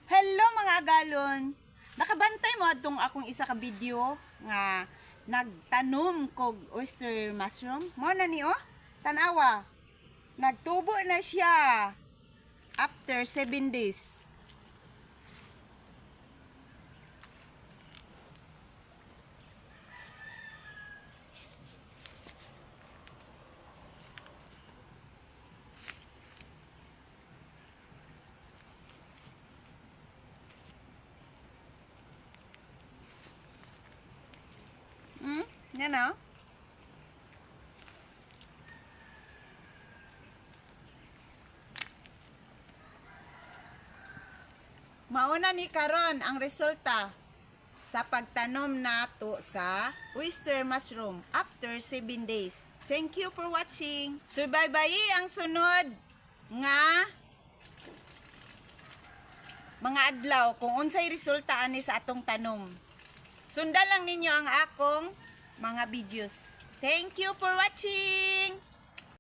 Hello mga agalon. Nakabantay mo atong akong isa ka video nga nagtanom kog oyster mushroom. Mo na ni oh. Tanawa. Nagtubo na siya after 7 days. Yan na. Mauna ni karon ang resulta sa pagtanom nato sa oyster mushroom after 7 days. Thank you for watching. Subaybayi ang sunod nga mga adlaw kung unsay resulta ani sa atong tanom. Sundan lang ninyo ang akong mga videos. Thank you for watching!